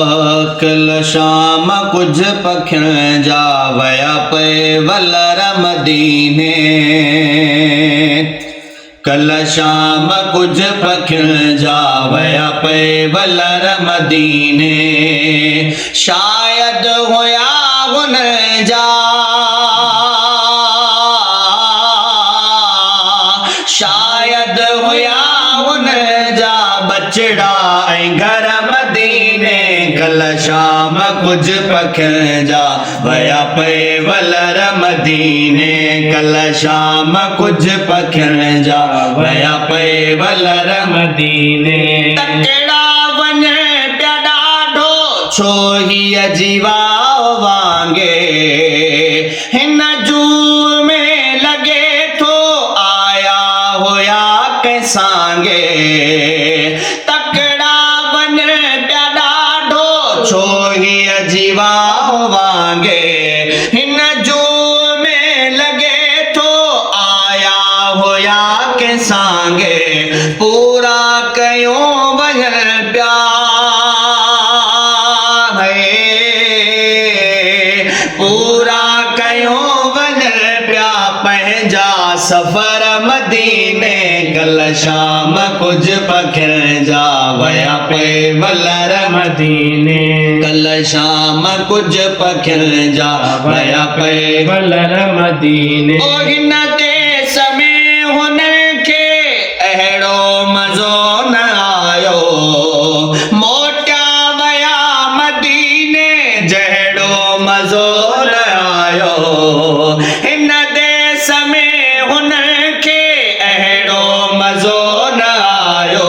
कल शाम कुछ पखिण जा वया पे वलर मदीने। कल शाम कुछ पखिण जा वया पे वलर मदीने। शायद होया हुन जा, शायद होया हुन जा बचड़ा ऐं घर मदीने। कल शाम कुछ पखिण जा वया पे वलर मदीने। कल शाम कुछ पखिण जा वया पे वलर मदीने। तकड़ा वञ पिया ॾाढो छो हीअ जीवा वांगे। हिन जू में लगे थो आया होया कैसांगे। तकड़ा वञ पिया ॾाढो छो हीअ जीवा वांगे। हिन जू में लगे थो आया होया कैसांगे। पूरा कयूं वञण पिया पूरा कयूं वञण पिया पंहिंजा सफ़र मदीने। कल शाम कुछ पखिण जा वया पे वलर मदीने। कल शाम कुछ पखिण जा वया पे वलर मदीने। ओ हिन देश में हुन खे अहिड़ो मज़ो न आयो। मोटिया वया मदीने जहिड़ो मज़ो न आयो। हिन देश में हुन खे अहिड़ो मज़ो न आयो।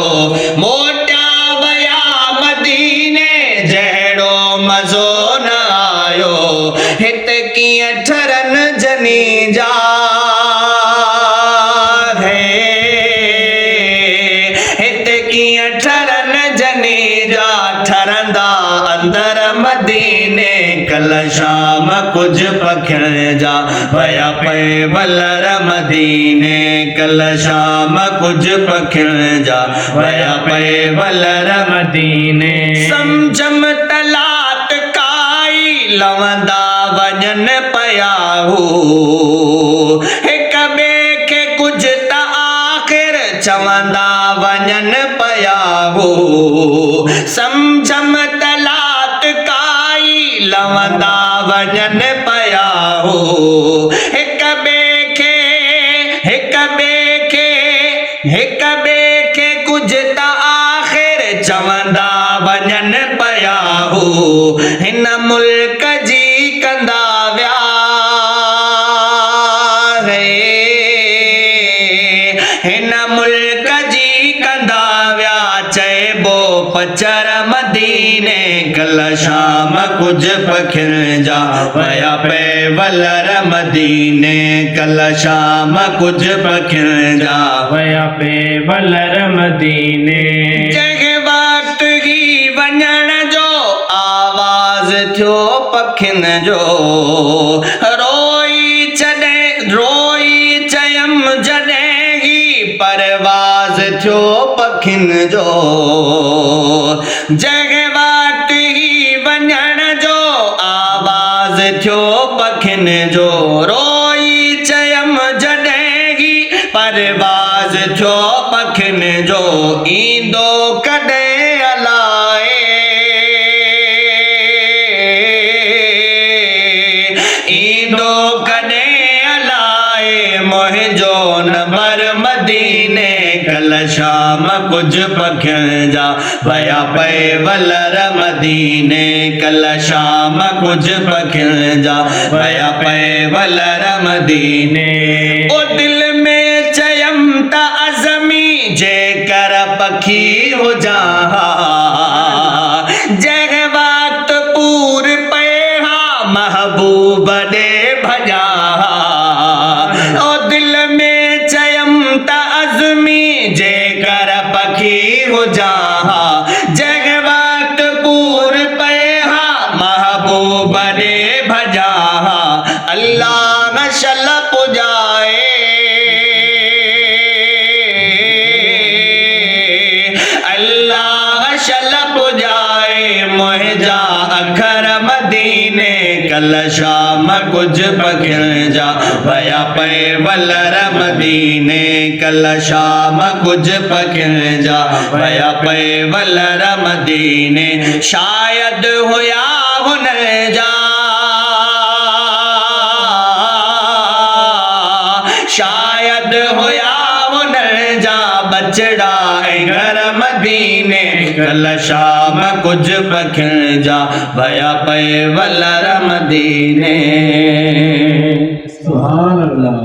मोटिया वया मदीने जहिड़ो मज़ो न आयो। हिते कीअं ठरनि जनी जा ठरंदा अंदर मदीने। कल शाम कुछ पखिण जा वया पे वलर मदीने। कल शाम कुछ पखिण जा वया पे वलर मदीने। समझम तलात काई लवंदा वञन पया हू। हिक ॿिए खे कुछ त आख़िर चवंदा वञन पया हू। समझम तलात काई लवंदा वञन पया हू। हिक ॿिए खे हिक ॿिए खे हिक ॿिए खे कुछ त आख़िर चवंदा वञन पया हू। हिन मुल्क जी कंदा विया हिन मुल्क जी कंदा विया चइबो पचर मदीने। कल शाम कुछ पखिण जा वया पे वलर मदीने। कल शाम कुछ पखिण जा वया पे वलर मदीने। जंहिं वक्त ही वञण जो आवाज़ थियो पखिन जो। रोई चयम जॾहिं ही परवाज़ थियो पखिन जो। जंहिं वक्त ही वञण जो आवाज़ थियो पखिन जो। रोई चयम जॾहिं ही परवाज़ थियो पखिन जो। ईंदो कॾहिं अलाए ईंदो कॾहिं अलाए मुंहिंजो नंबर मदीने। कल शाम कुछ पखिण जा वया पे वलर मदीने। कल शाम कुछ पखिण जा वया पे वलर मदीने। ओ दिल में चयम त अज़मी जेकर पखी हुजा। जंहिं वक्त पूर पे हा महबूब ॾे भॼा। ओ दिल में चयम त अज़मी जेकर पखी हुजा। जंहिं वक्त पूर पे हा महबूब ॾे भॼा। अल्लाह शल पुॼाए अल्लाह शल पुॼाए मुंहिंजा जा अखर मदीने कल शाम कुछ पखिल जा भया पे वलर मदीने कल शाम कुछ पखिल जा भया पे वलर मदीने शायद होया हुनर जा शायद होया हुनर जा बचड़ा घर मदीने कल शाम कुछ पखिल जा भया पे वलर मदीने। सुभान अल्लाह।